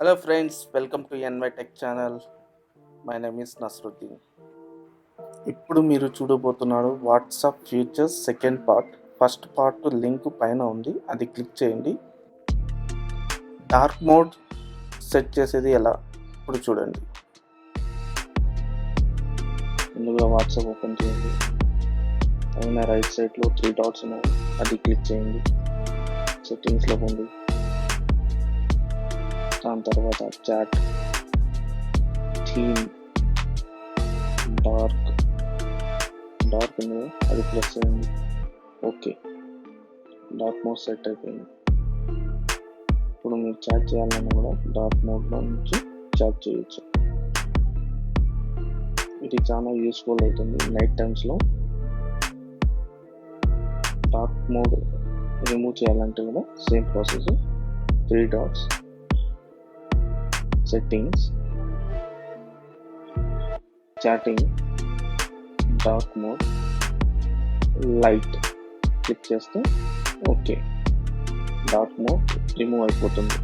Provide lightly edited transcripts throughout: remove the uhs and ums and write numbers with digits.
Hello friends, welcome to NY Tech channel. My name is Nasruddin. ఇప్పుడు మీరు చూడబోతున్నారు WhatsApp features second part. First part link పైన ఉంది, అది క్లిక్ చేయండి. డార్క్ మోడ్ సెట్ చేసేది ఎలా ఇప్పుడు చూడండి. ముందుగా వాట్సాప్ ఓపెన్ చేయండి. పైన రైట్ సైడ్లో 3 డాట్స్ ఉన్నాయి, అది క్లిక్ చేయండి. సెట్టింగ్స్లో ఉంది. దాని తర్వాత చాట్, థీమ్, డార్క్ ఉంది, అది ప్రెస్ చేయండి. ఓకే, డార్క్ మోడ్ సెట్ అయిపోయింది. ఇప్పుడు మీరు చాట్ చేయాలన్నా కూడా డార్క్ మోడ్లో నుంచి చాట్ చేయొచ్చు. ఇది చాలా యూస్ఫుల్ అవుతుంది నైట్ టైమ్స్లో. డార్క్ మోడ్ రిమూవ్ చేయాలంటే కూడా same process. 3 dots, settings, chatting, dark mode, light click చేస్తే ఓకే, డార్క్ మోడ్ రిమూవ్ అయిపోతుంది.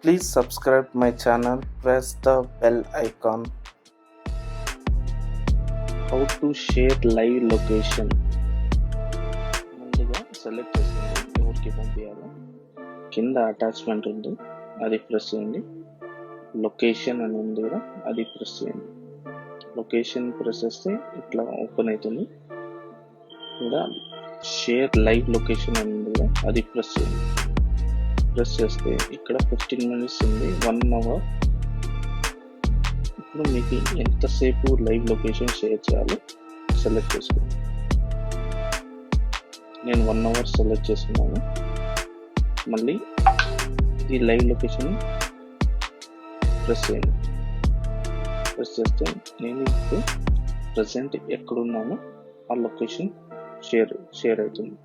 Please subscribe my channel, press the bell icon. How to share live location. ముందుగా select చేసుకోండి ఎవరికి పంపించాలో. కింద attachment ఉంది, అది ప్రెస్ చేయండి. లొకేషన్ అని ఉంది కదా, అది ప్రెస్ చేయండి. లొకేషన్ ప్రెస్ చేస్తే ఇట్లా ఓపెన్ అవుతుంది. ఇక్కడ షేర్ లైవ్ లొకేషన్ అని ఉంది కదా, అది ప్రెస్ చేయండి. ప్రెస్ చేస్తే ఇక్కడ 15 minutes ఉంది, 1 hour. ఇప్పుడు మీకు ఎంతసేపు లైవ్ లొకేషన్ షేర్ చేయాలో సెలెక్ట్ చేసుకోండి. నేను 1 hour సెలెక్ట్ చేసుకున్నాను. మళ్ళీ ఈ లైవ్ లొకేషన్ ప్రెస్ చేయండి. ప్రెస్ చేస్తే నేను ఇప్పుడు ప్రజెంట్ ఎక్కడున్నానో ఆ లొకేషన్ షేర్ అవుతుంది.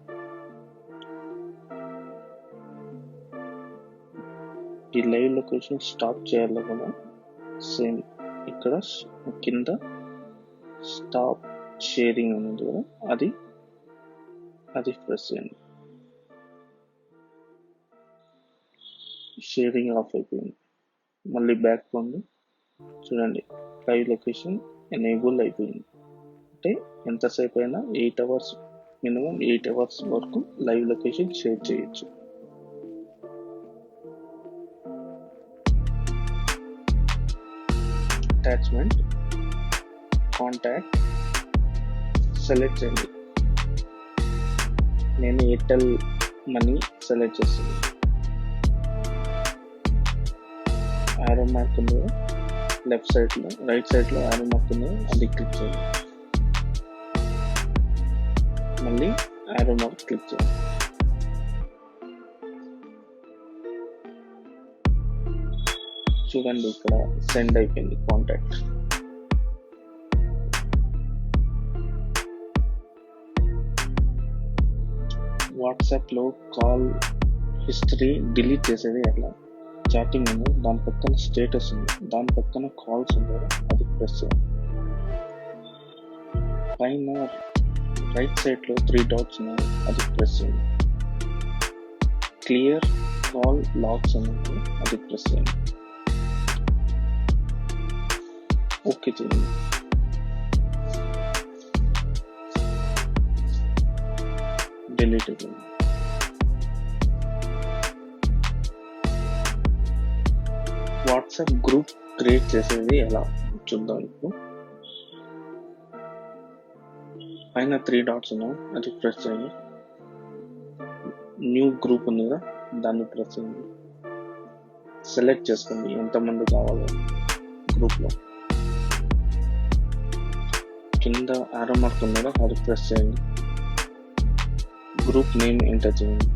ఈ లైవ్ లొకేషన్ స్టాప్ చేయాలి కూడా సేమ్ ఇక్కడ కింద స్టాప్ షేరింగ్ అనేది కూడా అది ప్రెస్ చేయండి. షేరింగ్ ఆఫ్ అయిపోయింది. మళ్ళీ బ్యాక్ పొంది చూడండి, లైవ్ లొకేషన్ ఎనేబుల్ అయిపోయింది. అంటే ఎంతసేపు అయినా 8 hours, మినిమం 8 hours వరకు లైవ్ లొకేషన్ షేర్ చేయొచ్చు. అటాచ్మెంట్, కాంటాక్ట్ సెలెక్ట్ చేయండి. నేను ఎయిర్టెల్ మనీ సెలెక్ట్ చేస్తాను. ఆరో మార్క్ ఉంది, లెఫ్ట్ సైడ్లో రైట్ సైడ్లో ఆరో మార్క్ ఉంది, అది క్లిక్ చేయండి. మళ్ళీ ఆరో మార్క్ క్లిక్ చేయండి. చూడండి, ఇక్కడ సెండ్ అయిపోయింది కాంటాక్ట్. వాట్సాప్లో కాల్ హిస్టరీ డిలీట్ చేసేది ఎట్లా? చాటింగ్ ఉంది, దాని పక్కన స్టేటస్ ఉంది, దాని పక్కన కాల్స్ ఉంది, అది ప్రెస్ చేయండి. పైన రైట్ సైడ్లో 3 డాట్స్ ఉన్నాయి, అది ప్రెస్ చేయండి. క్లియర్ కాల్ లాగ్స్ అనేది అది ప్రెస్ చేయండి. ఓకే చేయండి. డిలీట్ అయిపోయింది. వాట్సాప్ గ్రూప్ క్రియేట్ చేసేది ఎలా చూద్దాం. ఇప్పుడు పైన 3 డాట్స్ ఉన్నాయి, అది ప్రెస్ చేయండి. న్యూ గ్రూప్ ఉంది కదా, దాన్ని ప్రెస్ చేయండి. సెలెక్ట్ చేసుకోండి ఎంతమంది కావాలో గ్రూప్లో. కింద ఆరో మార్క్ ఉంది కదా, అది ప్రెస్ చేయండి. గ్రూప్ నేమ్ ఎంటర్ చేయండి.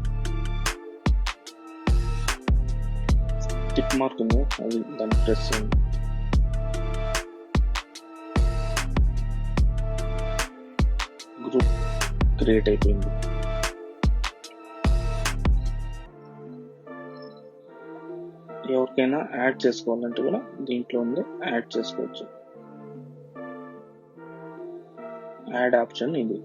టిక్ మార్క్ ఉంది, అది దాన్ని ప్రెస్ చేయండి. గ్రూప్ క్రియేట్ అయిపోయింది. ఎవరికైనా యాడ్ చేసుకోవాలంటే కూడా దీంట్లో ఉంది, యాడ్ చేసుకోవచ్చు. యాడ్ ఆప్షన్ ఇది.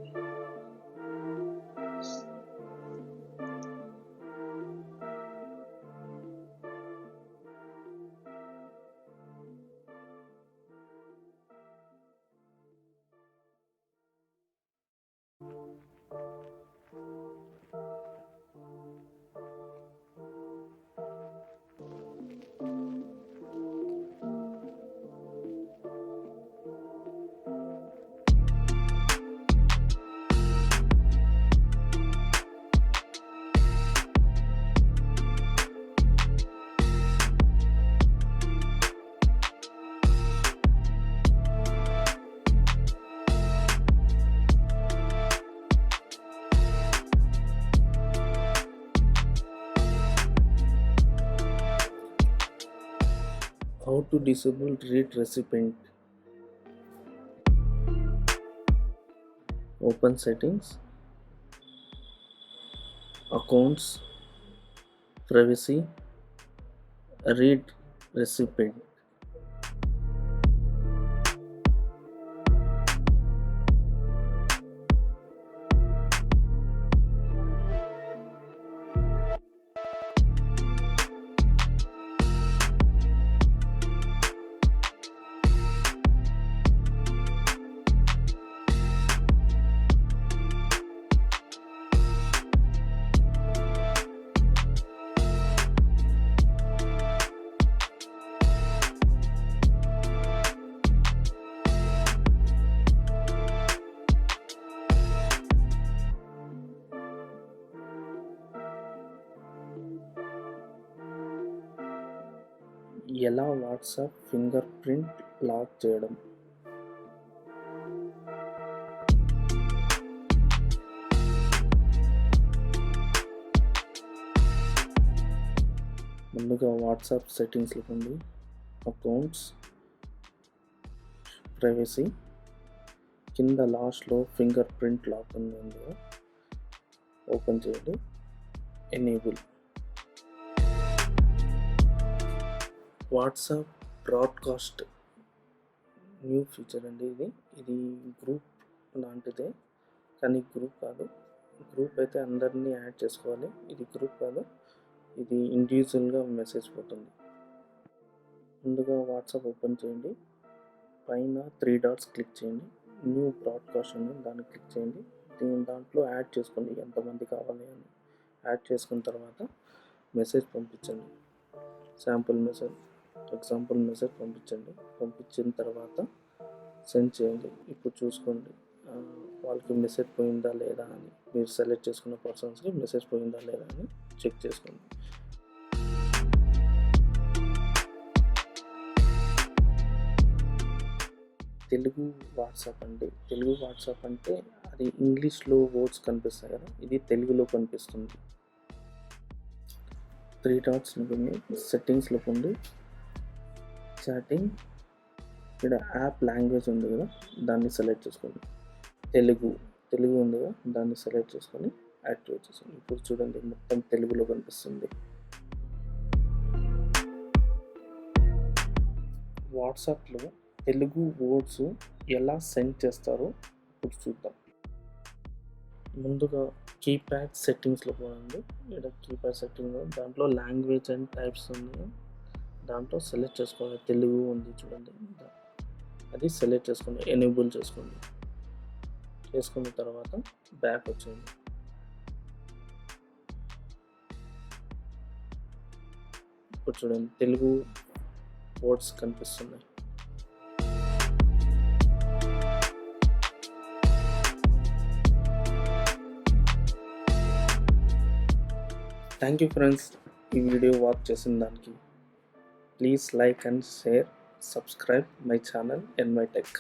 How to disable read recipient. Open settings, accounts, privacy, read recipient. ఎలా వాట్సాప్ ఫింగర్ ప్రింట్ లాక్ చేయడం. ముందుగా వాట్సాప్ సెట్టింగ్స్లో ఉంది అకౌంట్స్, ప్రైవసీ, కింద లాస్ట్లో ఫింగర్ ప్రింట్ లాక్ ఉంది, ఓపెన్ చేయండి, enable. WhatsApp broadcast new feature అండి. ఇది గ్రూప్ లాంటిదే, కానీ గ్రూప్ కాదు. గ్రూప్ అయితే అందరినీ యాడ్ చేసుకోవాలి, ఇది గ్రూప్ కాదు, ఇది ఇండివిజువల్గా మెసేజ్ పోతుంది. ముందుగా వాట్సాప్ ఓపెన్ చేయండి, పైన 3 డాట్స్ క్లిక్ చేయండి, న్యూ బ్రాడ్కాస్ట్ ఉంది దాన్ని క్లిక్ చేయండి. దాంట్లో యాడ్ చేసుకోండి ఎంతమంది కావాలి అని. యాడ్ చేసుకున్న తర్వాత మెసేజ్ పంపించండి, శాంపుల్ మెసేజ్, ఎగ్జాంపుల్ మెసేజ్ పంపించండి. పంపించిన తర్వాత సెండ్ చేయండి. ఇప్పుడు చూసుకోండి వాళ్ళకి మెసేజ్ పోయిందా లేదా అని, మీరు సెలెక్ట్ చేసుకున్న పర్సన్స్కి మెసేజ్ పోయిందా లేదా అని చెక్ చేసుకోండి. తెలుగు వాట్సాప్ అండి. తెలుగు వాట్సాప్ అంటే అది ఇంగ్లీష్లో వర్డ్స్ కనిపిస్తాయి కదా, ఇది తెలుగులో కనిపిస్తుంది. 3 డాట్స్ ఉంటుంది, సెట్టింగ్స్లో ఉంది, చాటింగ్, ఇక్కడ యాప్ లాంగ్వేజ్ ఉంది కదా దాన్ని సెలెక్ట్ చేసుకోండి. తెలుగు ఉంది కదా దాన్ని సెలెక్ట్ చేసుకొని యాక్టివేట్ చేసుకోండి. ఇప్పుడు చూడండి మొత్తం తెలుగులో కనిపిస్తుంది. వాట్సాప్లో తెలుగు వర్డ్స్ ఎలా సెండ్ చేస్తారో ఇప్పుడు చూద్దాం. ముందుగా కీప్యాడ్ సెట్టింగ్స్లో పోనండి, ఇక్కడ కీప్యాడ్ సెట్టింగ్ దాంట్లో లాంగ్వేజ్ అండ్ టైప్స్ ఉంది, దాంట్లో సెలెక్ట్ చేసుకోండి. తెలుగు ఉంది చూడండి, అది సెలెక్ట్ చేసుకోండి, ఎనేబుల్ చేసుకోండి. చేసుకున్న తర్వాత బ్యాక్ వచ్చేయండి. ఇప్పుడు చూడండి తెలుగు వర్డ్స్ కనిపిస్తున్నాయి. థ్యాంక్ యూ ఫ్రెండ్స్, ఈ వీడియో వాచ్ చేసిన దానికి. Please like and share, subscribe my channel NY Tech.